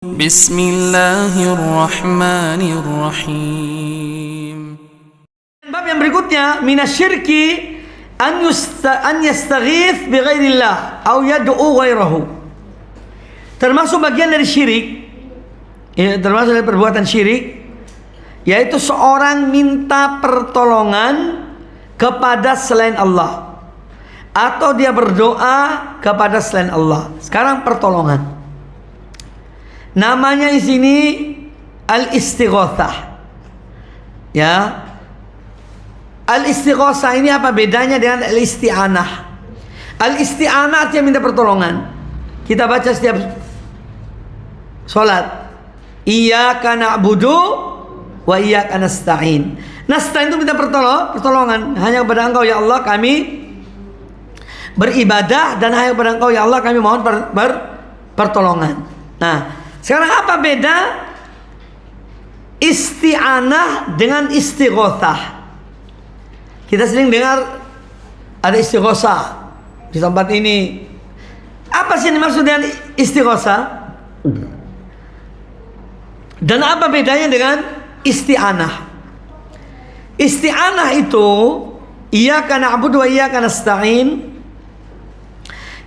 Bismillahirrahmanirrahim. Bab yang berikutnya, minasyirki an yastaghith bi ghairillah atau yad'u ghairahu. Termasuk bagian dari syirik, ya, termasuk dari perbuatan syirik, yaitu seorang minta pertolongan kepada selain Allah atau dia berdoa kepada selain Allah. Sekarang pertolongan. Namanya di sini al-istighatsah. Ya. Al-istighatsah ini apa bedanya dengan al-isti'anah? Al-isti'anah artinya minta pertolongan. Kita baca setiap salat. Iyyaka na'budu wa iyyaka nasta'in. Nasta'in itu minta pertolongan. Hanya kepada Engkau ya Allah kami beribadah, dan hanya kepada Engkau ya Allah kami mohon pertolongan. Nah, sekarang apa beda isti'anah dengan istighatsah? Kita sering dengar ada istighatsah di tempat ini. Apa sih yang dimaksud dengan istighatsah? Dan apa bedanya dengan isti'anah? Isti'anah itu iyyaka na'budu wa iyyaka nasta'in,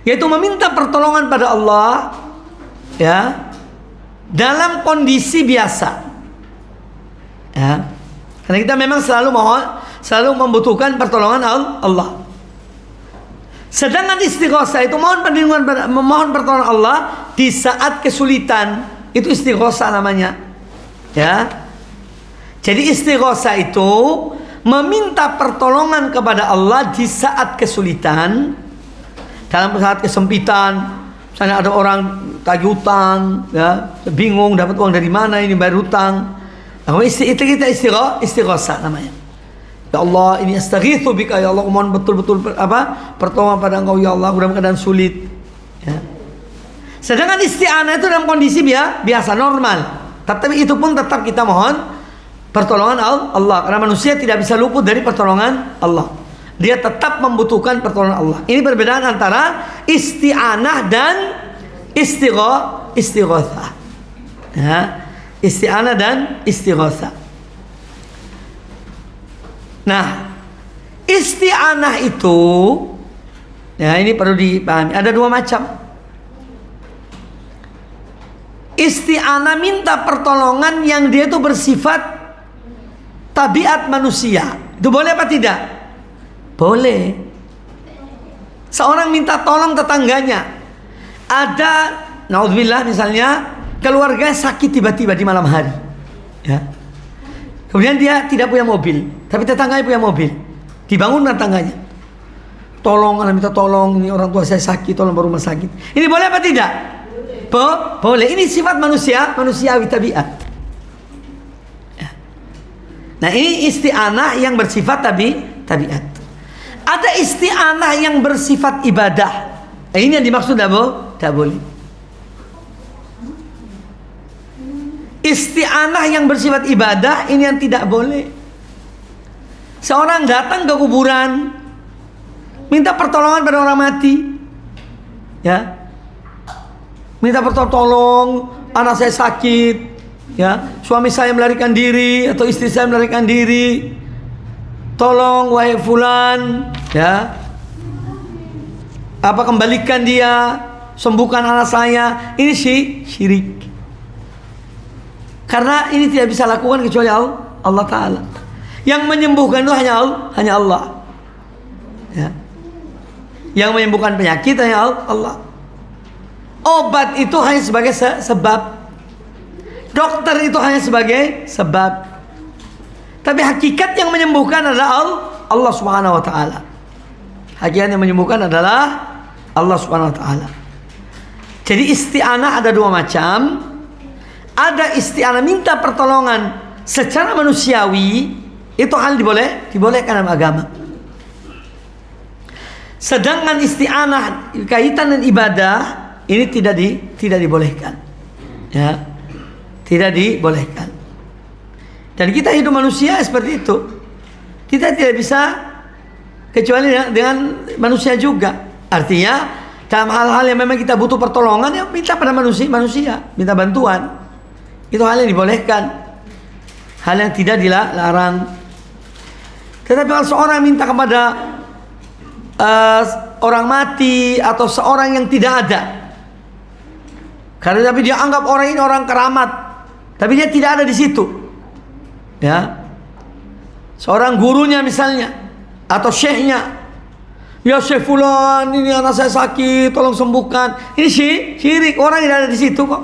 yaitu meminta pertolongan pada Allah, ya, dalam kondisi biasa, ya, karena kita memang selalu membutuhkan pertolongan Allah. Sedangkan istighatsah itu mohon pertolongan Allah di saat kesulitan, itu istighatsah namanya, ya. Jadi istighatsah itu meminta pertolongan kepada Allah di saat kesulitan, dalam saat kesempitan. Misalnya ada orang tagih utang, ya, bingung dapat uang dari mana ini bayar hutang. Nah, itu kita istighatsah namanya. Ya Allah, ini astaghitsu bika ya Allah, mohon betul-betul pertolongan pada Engkau ya Allah dalam keadaan sulit. Ya. Sedangkan isti'anah itu dalam kondisi biasa normal. Tetapi itu pun tetap kita mohon pertolongan Allah, karena manusia tidak bisa luput dari pertolongan Allah. Dia tetap membutuhkan pertolongan Allah. Ini perbedaan antara isti'anah dan istighatsah. Ya, isti'anah dan istighatsah. Nah, isti'anah itu, ya, ini perlu dipahami, ada dua macam. Isti'anah minta pertolongan yang dia itu bersifat tabiat manusia. Itu boleh apa tidak? Boleh. Seorang minta tolong tetangganya. Ada, naudzubillah, misalnya keluarga sakit tiba-tiba di malam hari, ya. Kemudian dia tidak punya mobil, tapi tetangganya punya mobil. Dibangun tetangganya. Tolong, anak minta tolong, ini orang tua saya sakit, tolong ke rumah sakit. Ini boleh apa tidak? Boleh. Ini sifat manusiawi tabiat. Ya. Nah, ini isti'anah yang bersifat tabiat. Ada isti'anah yang bersifat ibadah. Ini yang dimaksud tidak boleh. Isti'anah yang bersifat ibadah ini yang tidak boleh. Seorang datang ke kuburan, minta pertolongan pada orang mati, ya, minta tolong anak saya sakit, ya, suami saya melarikan diri atau istri saya melarikan diri, tolong wahai fulan, ya, kembalikan dia, sembuhkan anak saya. Ini syirik. Karena ini tidak bisa lakukan kecuali Allah Ta'ala. Yang menyembuhkan itu hanya Allah. Ya. Yang menyembuhkan penyakit hanya Allah. Obat itu hanya sebagai sebab. Dokter itu hanya sebagai sebab. Tapi hakikat yang menyembuhkan adalah Allah Subhanahu wa Ta'ala. Hakikat yang menyembuhkan adalah Allah Subhanahu wa Ta'ala. Jadi isti'anah ada dua macam. Ada isti'anah minta pertolongan secara manusiawi, itu hal dibolehkan dalam agama. Sedangkan isti'anah kaitan dengan ibadah ini tidak dibolehkan. Ya. Tidak dibolehkan. Dan kita hidup manusia seperti itu. Kita tidak bisa kecuali dengan manusia juga. Artinya Dalam hal-hal yang memang kita butuh pertolongan, ya minta pada manusia, minta bantuan. Itu hal yang dibolehkan, hal yang tidak dilarang. Tetapi kalau seorang minta kepada orang mati atau seorang yang tidak ada, karena tapi dia anggap orang ini orang keramat, tapi dia tidak ada di situ, ya, seorang gurunya misalnya atau syekhnya, ya Syekh Fulan, ini anak saya sakit, tolong sembuhkan. Ini syirik, orang tidak ada di situ kok.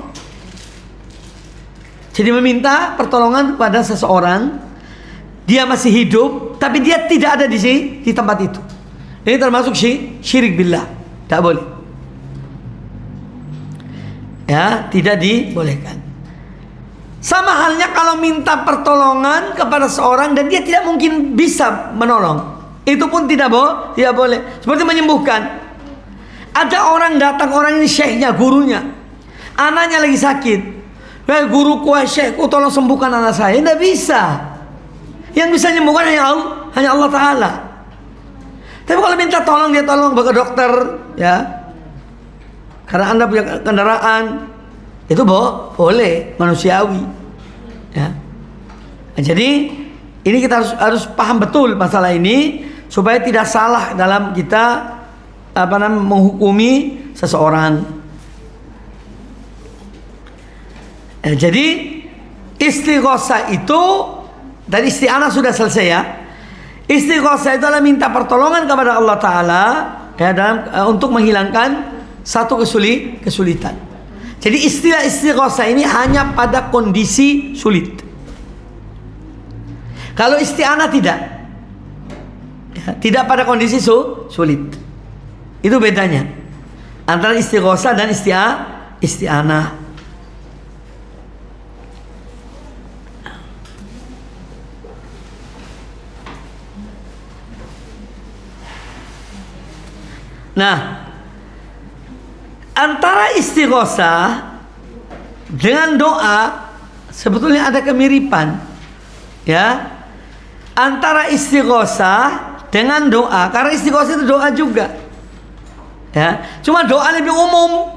Jadi meminta pertolongan kepada seseorang, dia masih hidup, tapi dia tidak ada di tempat itu. Ini termasuk syirik billah, tak boleh. Ya, tidak dibolehkan. Sama halnya kalau minta pertolongan kepada seorang dan dia tidak mungkin bisa menolong. Itu pun tidak boleh. Seperti menyembuhkan. Ada orang datang, orang ini syekhnya, gurunya, anaknya lagi sakit. Guruku, syekhku, tolong sembuhkan anak saya. Tidak bisa. Yang bisa menyembuhkan hanya Allah Ta'ala. Tapi kalau minta tolong, dia tolong ke dokter, ya, karena Anda punya kendaraan, itu boleh, manusiawi, ya. Nah, jadi ini kita harus paham betul masalah ini, supaya tidak salah dalam kita menghukumi seseorang. Jadi istighosah itu, dari isti'anah sudah selesai ya. Istighosah itu adalah minta pertolongan kepada Allah Ta'ala, ya, untuk menghilangkan satu kesulitan. Jadi istilah istighosah ini hanya pada kondisi sulit. Kalau isti'anah tidak, ya, tidak pada kondisi sulit. Itu bedanya antara istighosah dan isti'anah. Nah, antara istighosah dengan doa sebetulnya ada kemiripan, ya, antara istighosah dengan doa, karena istighosah itu doa juga, ya, cuma doa lebih umum.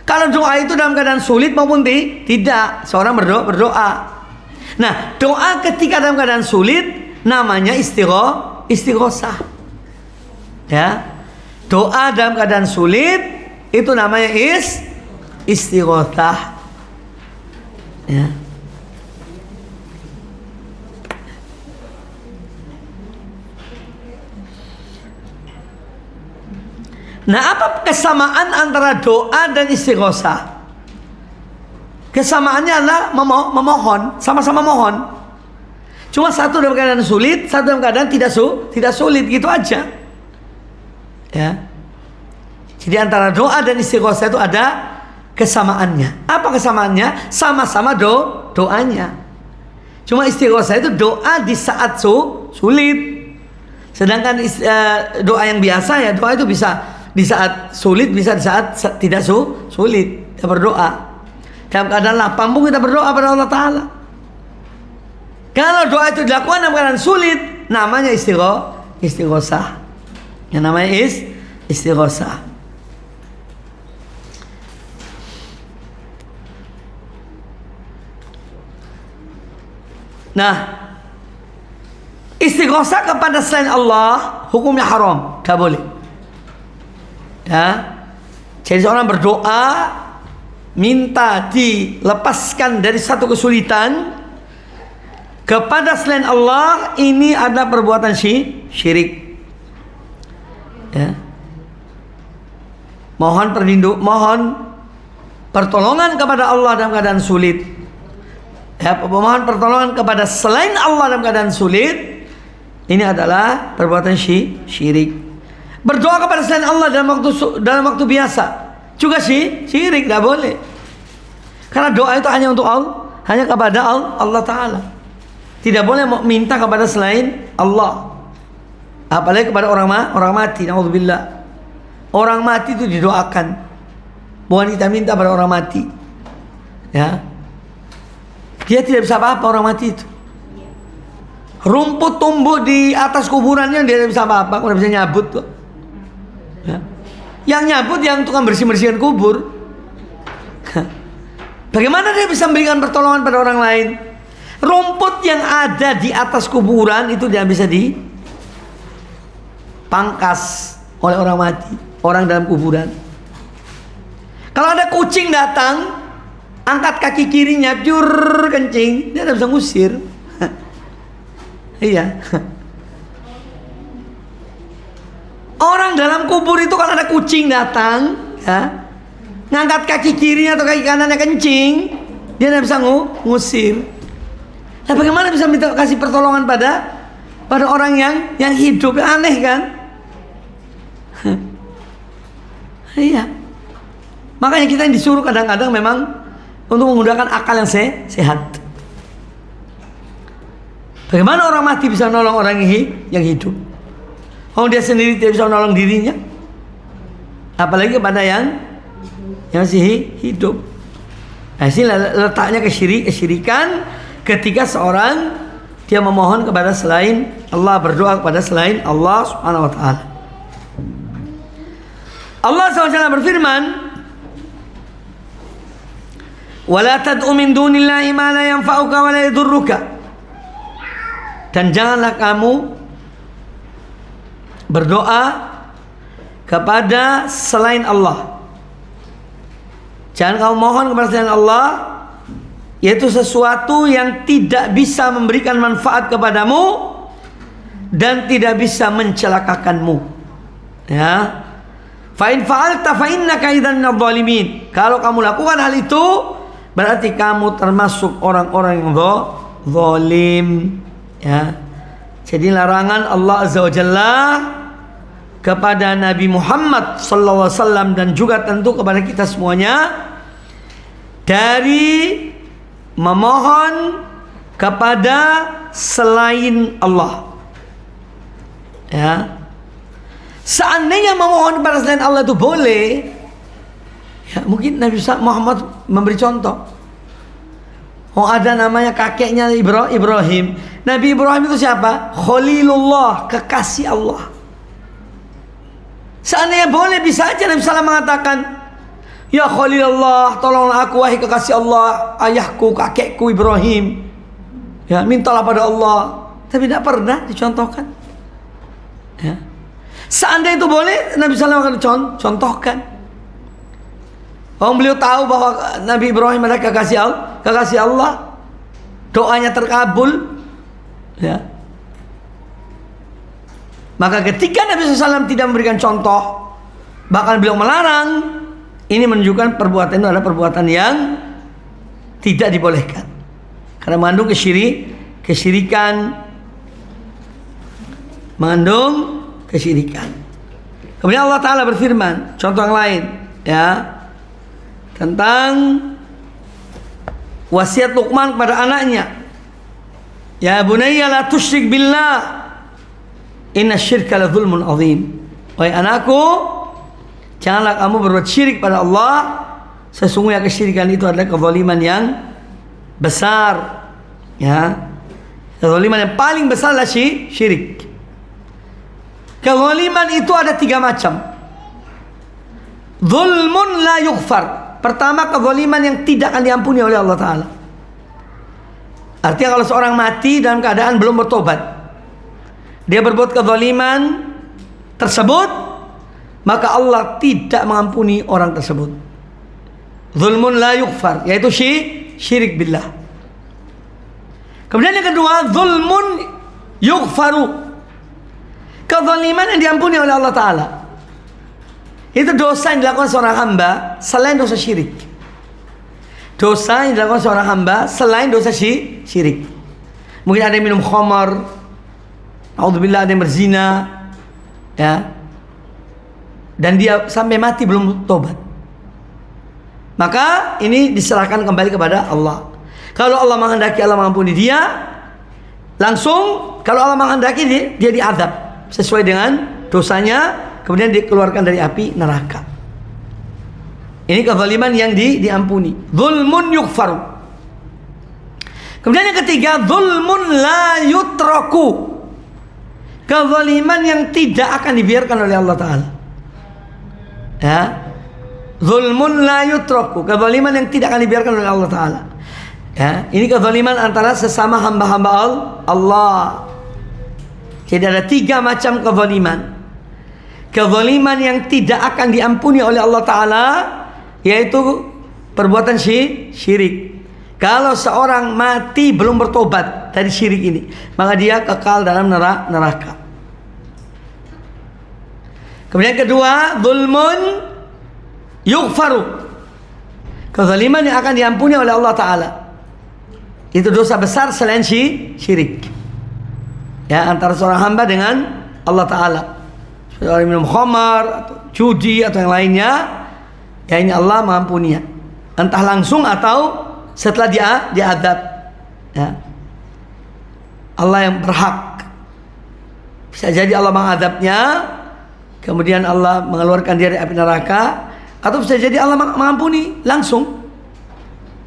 Kalau doa itu dalam keadaan sulit maupun tidak, seorang berdoa. Nah, doa ketika dalam keadaan sulit namanya istighosah, ya. Doa dalam keadaan sulit itu namanya istighosah, ya. Nah, apa kesamaan antara doa dan istighosah? Kesamaannya adalah memohon, sama-sama mohon. Cuma satu dalam keadaan sulit, satu dalam keadaan tidak sulit, gitu aja. Ya. Jadi antara doa dan istighosah itu ada kesamaannya. Apa kesamaannya? Sama-sama doanya. Cuma istighosah itu doa di saat sulit. Sedangkan doa yang biasa, ya, doa itu bisa di saat sulit, bisa di saat tidak sulit. Kita berdoa dalam keadaan lapang pun kita berdoa pada Allah Ta'ala. Kalau doa itu dilakukan dalam keadaan sulit, namanya istighosah. Yang namanya istighosah. Nah, istighosah kepada selain Allah hukumnya haram, tidak boleh. Ya, jadi seorang berdoa minta dilepaskan dari satu kesulitan kepada selain Allah, ini adalah perbuatan syirik. Ya. Mohon pertolongan kepada Allah dalam keadaan sulit. Ya, mohon pertolongan kepada selain Allah dalam keadaan sulit, ini adalah perbuatan syirik. Berdoa kepada selain Allah dalam waktu biasa juga syirik, tidak boleh. Karena doa itu hanya untuk Allah, hanya kepada Allah Ta'ala. Tidak boleh minta kepada selain Allah. Apalagi kepada orang mati, naudzubillah. Orang mati itu didoakan, bukan kita minta pada orang mati. Ya, dia tidak bisa apa-apa orang mati itu. Rumput tumbuh di atas kuburannya dia tidak bisa apa-apa, tidak bisa nyabut kok. Ya. Yang nyabut yang tukang bersih-bersihkan kubur. Bagaimana dia bisa memberikan pertolongan pada orang lain? Rumput yang ada di atas kuburan itu tidak bisa dipangkas oleh orang mati, orang dalam kuburan. Kalau ada kucing datang, angkat kaki kirinya, jur kencing, dia tidak bisa ngusir. Iya. Orang dalam kubur itu kalau ada kucing datang, ya, ngangkat kaki kirinya atau kaki kanannya kencing, dia tidak bisa ngusir. Nah, bagaimana bisa minta kasih pertolongan pada orang yang hidup? Aneh kan? Iya. Makanya kita yang disuruh kadang-kadang memang untuk menggunakan akal yang sehat. Bagaimana orang mati bisa menolong orang yang hidup? Oh, dia sendiri tidak bisa menolong dirinya, apalagi kepada yang masih hidup. Nah, ini letaknya kesyirikan ketika seorang dia memohon kepada selain Allah, berdoa kepada selain Allah Subhanahu wa taala. Allah SWT berfirman, "Wala tad'u min dunillahi ma la yanfa'uka wa la yadurruka." Dan janganlah kamu berdoa kepada selain Allah. Jangan kamu mohon kepada selain Allah, yaitu sesuatu yang tidak bisa memberikan manfaat kepadamu dan tidak bisa mencelakakanmu. Ya. Fa in fa'alta fa innaka idzan minadh dhalimin. Kalau kamu lakukan hal itu, berarti kamu termasuk orang-orang yang zalim. Ya. Jadi larangan Allah Azza wa Jalla kepada Nabi Muhammad sallallahu alaihi wasallam dan juga tentu kepada kita semuanya dari memohon kepada selain Allah. Ya. Seandainya memohon kepada selain Allah itu boleh, ya mungkin Nabi Muhammad memberi contoh. Oh, ada namanya kakeknya Ibrahim. Nabi Ibrahim itu siapa? Khalilullah, kekasih Allah. Seandainya boleh, bisa aja Nabi SAW mengatakan, "Ya Khalilullah, tolonglah aku wahai kekasih Allah, ayahku, kakekku Ibrahim. Ya, mintalah pada Allah." Tapi tidak pernah dicontohkan. Ya. Seandainya itu boleh, Nabi SAW akan contohkan. Beliau tahu bahwa Nabi Ibrahim adalah kekasih Allah, doanya terkabul. Ya. Maka ketika Nabi SAW tidak memberikan contoh, bahkan beliau melarang, ini menunjukkan perbuatan itu adalah perbuatan yang tidak dibolehkan, karena mengandung kesyirikan, mengandung kesyirikan. Kemudian Allah Ta'ala berfirman, contoh yang lain, ya, tentang wasiat Luqman kepada anaknya. Ya bunayya la tusyrik billah, inna syirka la zulmun azim. Wahai anakku, janganlah kamu berbuat syirik pada Allah, sesungguhnya kesyirikan itu adalah kezaliman yang besar. Ya, kezaliman yang paling besar adalah syirik. Kezaliman itu ada 3 macam. Zulmun la yughfar. Pertama, kezaliman yang tidak akan diampuni oleh Allah Ta'ala. Artinya kalau seorang mati dalam keadaan belum bertobat, dia berbuat kezaliman tersebut, maka Allah tidak mengampuni orang tersebut. Zulmun la yughfar, yaitu syirik billah. Kemudian yang kedua, zulmun yughfaru, kezaliman yang diampuni oleh Allah Ta'ala. Itu dosa yang dilakukan seorang hamba selain dosa syirik. Dosa yang dilakukan seorang hamba selain dosa syirik. Mungkin ada yang minum khamar, naudzubillah, ada yang berzina, ya, dan dia sampai mati belum tobat, maka ini diserahkan kembali kepada Allah. Kalau Allah menghendaki, Allah mengampuni dia langsung. Kalau Allah menghendaki, dia diazab sesuai dengan dosanya, kemudian dikeluarkan dari api neraka. Ini kezaliman yang diampuni. Zulmun yughfaru. Kemudian yang ketiga, zulmun la yutraku, kezaliman yang tidak akan dibiarkan oleh Allah Ta'ala. Ya. Zulmun la yutraku, kezaliman yang tidak akan dibiarkan oleh Allah Ta'ala. Ya, ini kezaliman antara sesama hamba-hamba Allah. Jadi ada 3 macam kezaliman. Kezaliman yang tidak akan diampuni oleh Allah Ta'ala, yaitu perbuatan syirik. Kalau seorang mati belum bertobat dari syirik ini, maka dia kekal dalam neraka. Kemudian kedua, zulmun yughfaru, kezaliman yang akan diampuni oleh Allah Ta'ala. Itu dosa besar selain syirik. Ya, antara seorang hamba dengan Allah Ta'ala. Seorang minum khamar atau judi atau yang lainnya, ya ini Allah mengampuninya, entah langsung atau setelah diazab. Ya. Allah yang berhak. Bisa jadi Allah mengadabnya, kemudian Allah mengeluarkan dia dari api neraka, atau bisa jadi Allah mengampuni langsung.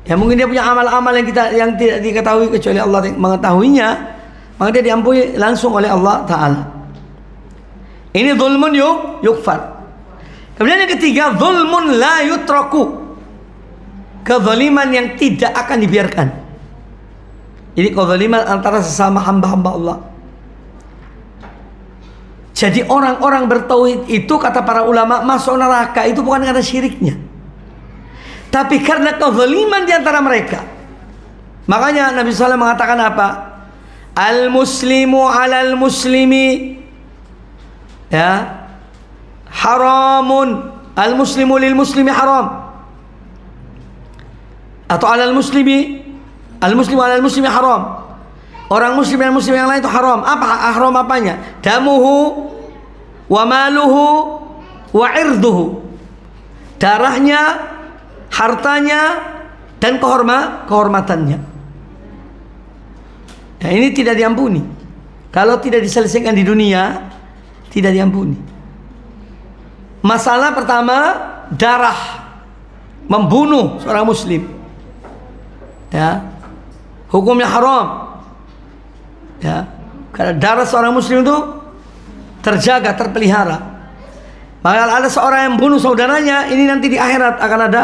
Ya, mungkin dia punya amal-amal yang tidak diketahui kecuali Allah yang mengetahuinya, maka dia diampuni langsung oleh Allah Ta'ala. Ini zulmun yughfar. Kemudian yang ketiga, zulmun la yutraku, kezaliman yang tidak akan dibiarkan. Ini kezaliman antara sesama hamba-hamba Allah. Jadi orang-orang bertauhid itu, kata para ulama, masuk neraka itu bukan karena syiriknya, tapi karena kezaliman di antara mereka. Makanya Nabi SAW mengatakan apa? Al-muslimu alal muslimi, ya, haramun. Al-muslimu lil muslimi haram. Atau alal muslimi, al-muslimu alal muslimi haram. Orang muslim dan muslim yang lain itu haram. Apa haram apanya? Damuhu wa maluhu wa irduhu. Darahnya, hartanya, dan kehormatannya. Nah, ini tidak diampuni. Kalau tidak diselesaikan di dunia, tidak diampuni. Masalah pertama, darah, membunuh seorang muslim, ya, hukumnya haram. Ya, karena darah seorang muslim itu terjaga, terpelihara. Maka ada seorang yang membunuh saudaranya, ini nanti di akhirat akan ada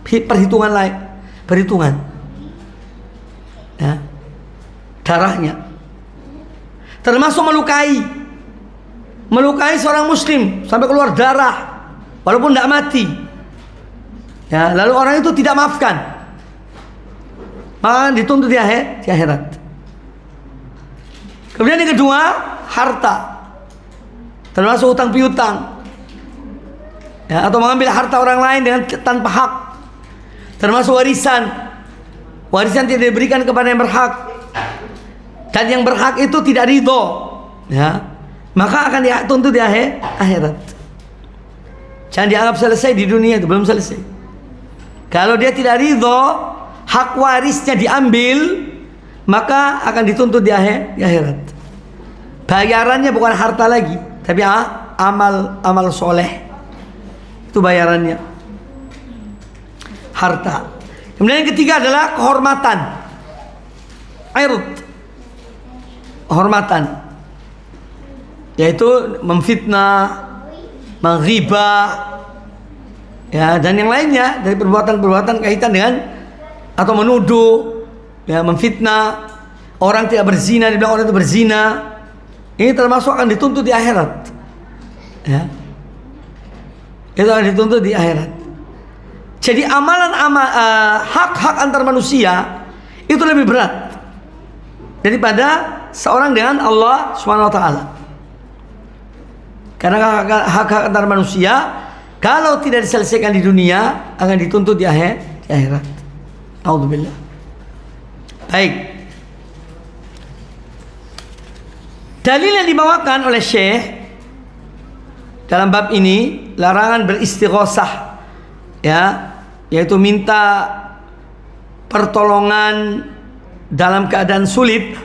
perhitungan lain, ya, darahnya. Termasuk melukai seorang muslim sampai keluar darah, walaupun tidak mati. Ya, lalu orang itu tidak maafkan, maka dituntut di akhirat. Kemudian yang kedua, harta, termasuk utang piutang, ya, atau mengambil harta orang lain dengan tanpa hak, termasuk warisan tidak diberikan kepada yang berhak, dan yang berhak itu tidak ridho, ya, maka akan dituntut di akhirat. Jangan dianggap selesai di dunia, itu belum selesai. Kalau dia tidak ridho, hak warisnya diambil, maka akan dituntut di akhirat. Bayarannya bukan harta lagi, tapi amal soleh. Itu bayarannya, harta. Kemudian yang ketiga adalah kehormatan, kehormatan, yaitu memfitnah, menghibah, ya, dan yang lainnya dari perbuatan-perbuatan kaitan dengan atau menuduh, ya, memfitnah orang tidak berzina, dibilang orang itu berzina. Ini termasuk akan dituntut di akhirat, ya, itu akan dituntut di akhirat. Jadi hak-hak antar manusia itu lebih berat daripada seorang dengan Allah Subhanahu wa taala. Karena hak-hak antar manusia kalau tidak diselesaikan di dunia akan dituntut di akhirat. A'udzubillah. Baik. Dalil yang dibawakan oleh Syekh dalam bab ini, larangan beristighosah, ya, yaitu minta pertolongan dalam keadaan sulit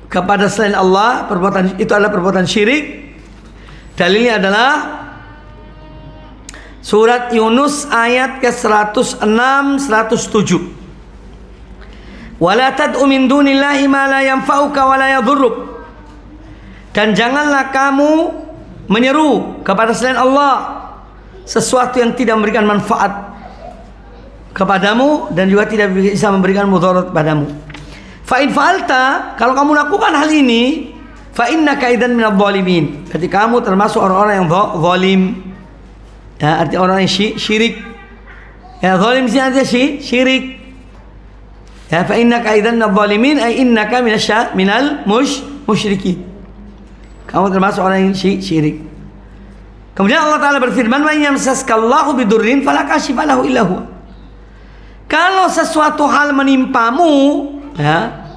kepada selain Allah. Perbuatan itu adalah perbuatan syirik. Dalilnya adalah surat Yunus ayat ke-106 107. Wala tad'u min dunillahi ma la yanfa'uka wa la yadhurruk. Dan janganlah kamu menyeru kepada selain Allah sesuatu yang tidak memberikan manfaat kepadamu dan juga tidak bisa memberikan mudarat padamu. Fa in fa'alta, kalau kamu lakukan hal ini, fa innaka idzan minadh dhalimin. Berarti kamu termasuk orang-orang yang zalim. Ya, arti orang yang syirik. Ya, zalim sini artinya syirik. Ya, fa innaka idzan minadh dhalimin ay innaka minal musyrikin. Kamu termasuk orang yang syirik. Kemudian Allah Ta'ala berfirman, wa yamsaskallahu bidurrin fala kashifa lahu illa huwa. Kalau sesuatu hal menimpamu, ya,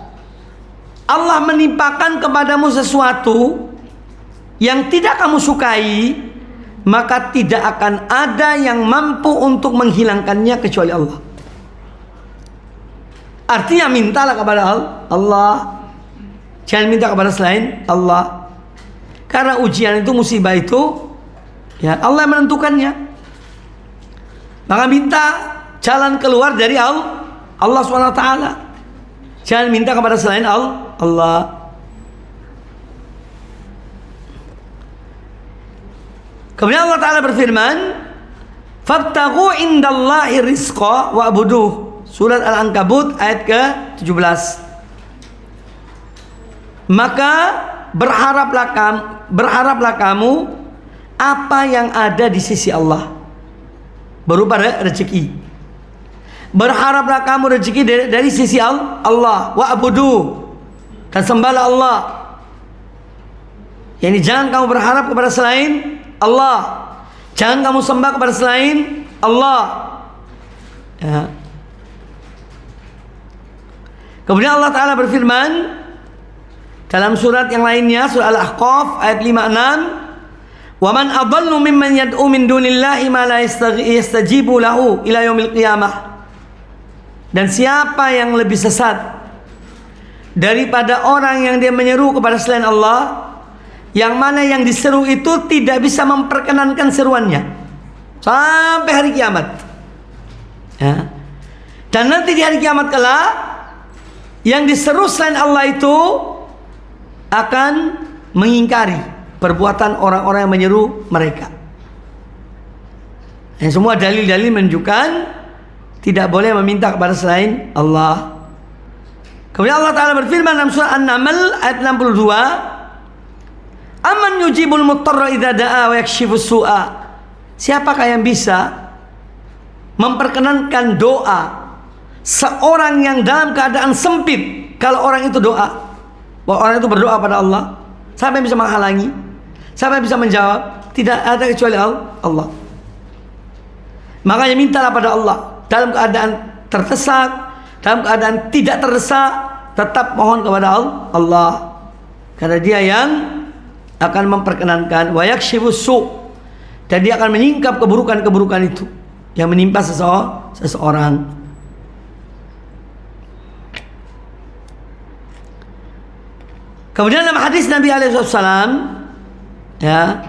Allah menimpakan kepadamu sesuatu yang tidak kamu sukai, maka tidak akan ada yang mampu untuk menghilangkannya kecuali Allah. Artinya mintalah kepada Allah, jangan minta kepada selain Allah. Karena ujian itu, musibah itu, ya Allah yang menentukannya. Maka minta jalan keluar dari Allah SWT. Jangan minta kepada selain Allah. Kemudian Allah Ta'ala berfirman, fabtaghu indallahi rizqa wa'buduh. Surat Al-Ankabut ayat ke-17. Maka berharaplah kamu apa yang ada di sisi Allah berupa rezeki. Berharaplah kamu rezeki dari sisi Allah. Wa'budu, dan sembahlah Allah. Yani jangan kamu berharap kepada selain Allah. Jangan kamu sembah kepada selain Allah. Ya. Kemudian Allah Ta'ala berfirman dalam surat yang lainnya, surah Al-Ahqaf ayat 56, wa man adallu mimman yad'u min dunillahi ma la yastajibu lahu ila yaumil qiyamah. Dan siapa yang lebih sesat daripada orang yang dia menyeru kepada selain Allah, yang mana yang diseru itu tidak bisa memperkenankan seruannya sampai hari kiamat. Ya. Dan nanti di hari kiamat kelak, yang diseru selain Allah itu akan mengingkari perbuatan orang-orang yang menyeru mereka. Yang semua dalil-dalil menunjukkan tidak boleh meminta kepada selain Allah. Kemudian Allah Ta'ala berfirman dalam surah An-Naml ayat 62, amman yujibul muttarra idza da'a wa yakshifus su'a. Siapakah yang bisa memperkenankan doa seorang yang dalam keadaan sempit? Kalau orang itu doa, bahwa orang itu berdoa pada Allah, siapa yang bisa menghalangi? Siapa yang bisa menjawab? Tidak ada kecuali Allah. Makanya mintalah pada Allah dalam keadaan terdesak, dalam keadaan tidak terdesak, tetap mohon kepada Allah, karena Dia yang akan memperkenankan. Wa yakshifus su', dan Dia akan menyingkap keburukan-keburukan itu yang menimpa seseorang. Kemudian dalam hadis Nabi SAW, ya,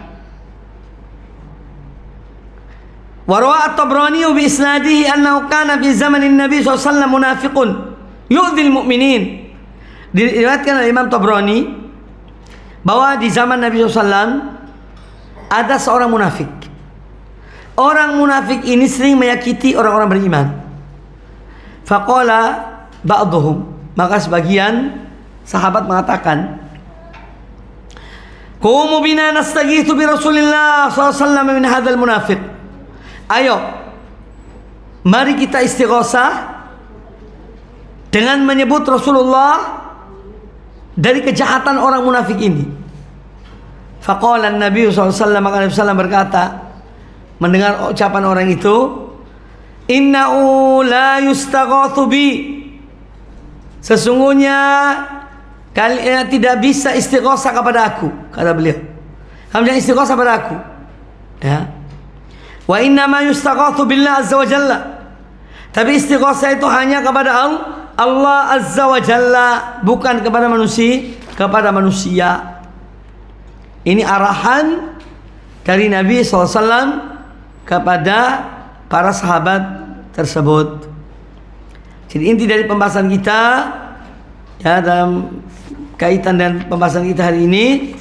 Warwa at-Tabrani bi isnadihi annahu kana fi zamanin Nabi SAW munafiqun yu'dhil mu'minin. Diriwayatkan oleh Imam Tabrani bahwa di zaman Nabi SAW ada seorang munafik. Orang munafik ini sering menyakiti orang-orang beriman. Faqala ba'dhum, maka sebagian sahabat mengatakan, qumu bina nastaghithu bi Rasulillah SAW min hadzal munafiq. Ayo, mari kita istighosah dengan menyebut Rasulullah dari kejahatan orang munafik ini. Faqala Nabi SAW, maka Nabi SAW berkata, mendengar ucapan orang itu, innahu la yustaghathu bi, sesungguhnya kalian tidak bisa istighosah kepada aku, kata beliau. Kamu jangan istighosah pada aku, ya. Wa inna ma yustaghathu billah azza wa jalla, tapi istighosah itu hanya kepada Allah azza wa jalla, bukan kepada manusia. Ini arahan dari Nabi SAW kepada para sahabat tersebut. Jadi inti dari pembahasan kita, ya, dalam kaitan dengan pembahasan kita hari ini,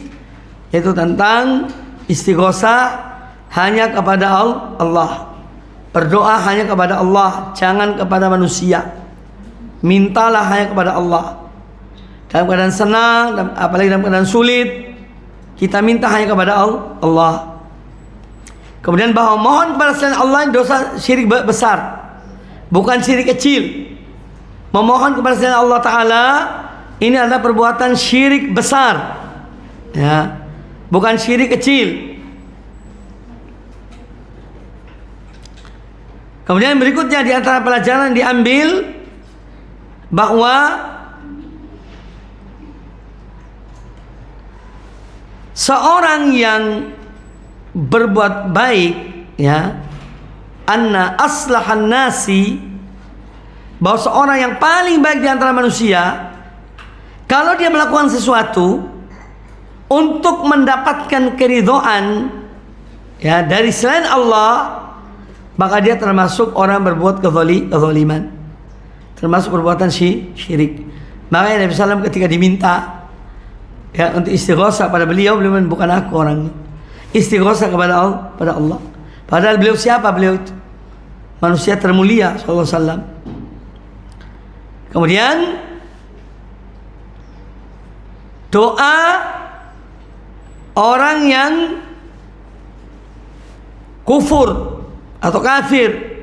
yaitu tentang Istighosah hanya kepada Allah. Berdoa hanya kepada Allah, jangan kepada manusia. Mintalah hanya kepada Allah. Dalam keadaan senang, apalagi dalam keadaan sulit, kita minta hanya kepada Allah. Kemudian bahwa mohon kepada selain Allah dosa syirik besar, bukan syirik kecil. Memohon kepada selain Allah Ta'ala ini adalah perbuatan syirik besar, ya, bukan syirik kecil. Kemudian berikutnya di antara pelajaran diambil bahwa seorang yang berbuat baik, ya, anna aslahan nasi, bahwa seorang yang paling baik di antara manusia, kalau dia melakukan sesuatu untuk mendapatkan keridhaan, ya, dari selain Allah, maka dia termasuk orang berbuat kezaliman, termasuk perbuatan syirik. Makanya Nabi SAW ketika diminta, ya, untuk istighosah pada beliau bukan aku orangnya, istighosah kepada Allah. Padahal beliau siapa? Beliau itu manusia termulia sallallahu alaihi wasallam. Kemudian doa orang yang kufur atau kafir,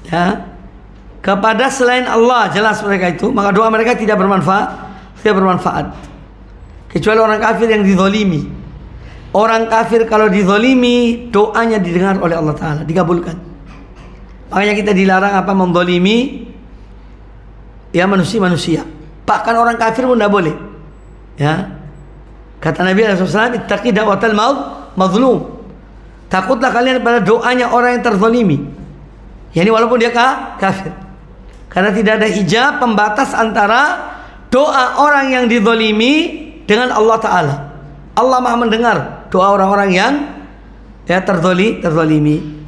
ya, kepada selain Allah, jelas mereka itu, maka doa mereka tidak bermanfaat. Kecuali orang kafir yang dizalimi. Orang kafir kalau dizalimi, doanya didengar oleh Allah Ta'ala, dikabulkan. Makanya kita dilarang apa? Menzalimi, ya, manusia. Bahkan orang kafir pun tidak boleh, ya. Kata Nabi SAW, ittaqi da'watal mazlum. Takutlah kalian pada doanya orang yang terzalimi, yani walaupun dia kafir. Karena tidak ada hijab pembatas antara doa orang yang dizalimi dengan Allah Ta'ala. Allah Maha mendengar doa orang-orang yang, ya, terzalimi.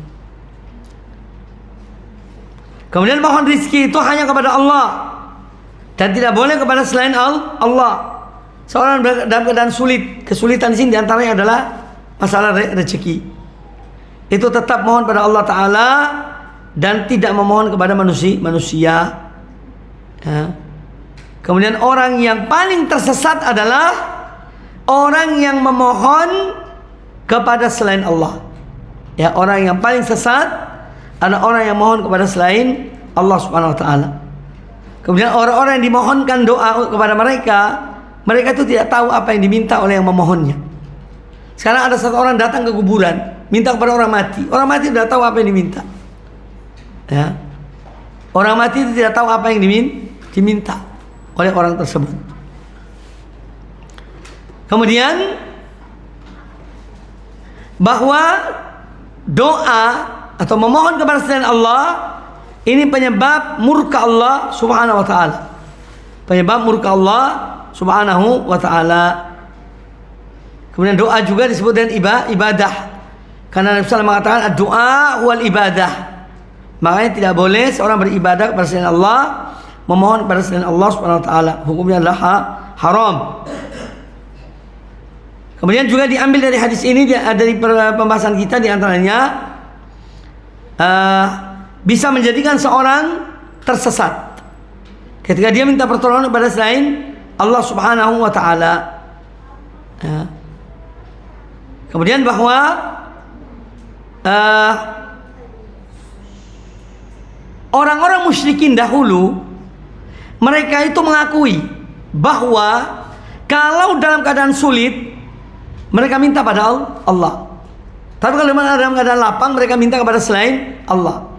Kemudian mohon rizki itu hanya kepada Allah dan tidak boleh kepada selain Allah. Seorang dalam keadaan kesulitan di sini diantaranya adalah masalah rezeki, itu tetap mohon pada Allah Ta'ala dan tidak memohon kepada manusia, ya. Kemudian orang yang paling tersesat adalah orang yang memohon kepada selain Allah. Ya, orang yang paling sesat adalah orang yang mohon kepada selain Allah Subhanahu wa taala. Kemudian orang-orang yang dimohonkan doa kepada mereka itu tidak tahu apa yang diminta oleh yang memohonnya. Sekarang ada satu orang datang ke kuburan, minta kepada orang mati. Orang mati tidak tahu apa yang diminta. Ya. Orang mati itu tidak tahu apa yang diminta oleh orang tersebut. Kemudian bahwa doa atau memohon kepada selain Allah ini penyebab murka Allah Subhanahu wa taala. Penyebab murka Allah Subhanahu wa taala. Kemudian doa juga disebut dengan ibadah. Karena Nabi SAW mengatakan doa wal ibadah. Makanya tidak boleh seorang beribadah kepada selain Allah, memohon kepada selain Allah Subhanahu wa taala. Hukumnya adalah haram. Kemudian juga diambil dari hadis ini, dari pembahasan kita, di antaranya bisa menjadikan seorang tersesat ketika dia minta pertolongan kepada selain Allah Subhanahu wa taala. Ya. Kemudian bahwa orang-orang musyrikin dahulu, mereka itu mengakui bahwa kalau dalam keadaan sulit mereka minta pada Allah. Tapi kalau dalam keadaan lapang mereka minta kepada selain Allah.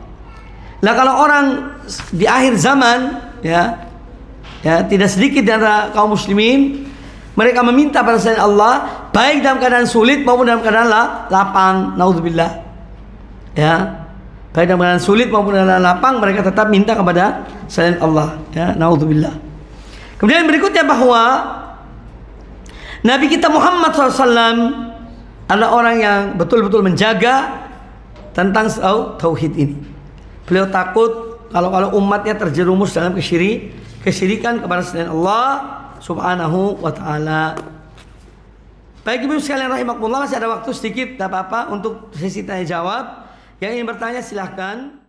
Nah, kalau orang di akhir zaman, ya tidak sedikit di antara kaum muslimin, mereka meminta pada selain Allah, baik dalam keadaan sulit maupun dalam keadaan lapang. Naudzubillah. Ya, baik dalam keadaan sulit maupun dalam keadaan lapang, mereka tetap minta kepada selain Allah. Ya, naudzubillah. Kemudian berikutnya bahwa Nabi kita Muhammad SAW adalah orang yang betul-betul menjaga tentang tauhid ini. Beliau takut kalau umatnya terjerumus dalam kesyirikan kepada selain Allah Subhanahu wa taala. Baik ibu sekalian rahimakumullah, masih ada waktu sedikit, tak apa-apa untuk sesi tanya jawab. Yang ingin bertanya silahkan.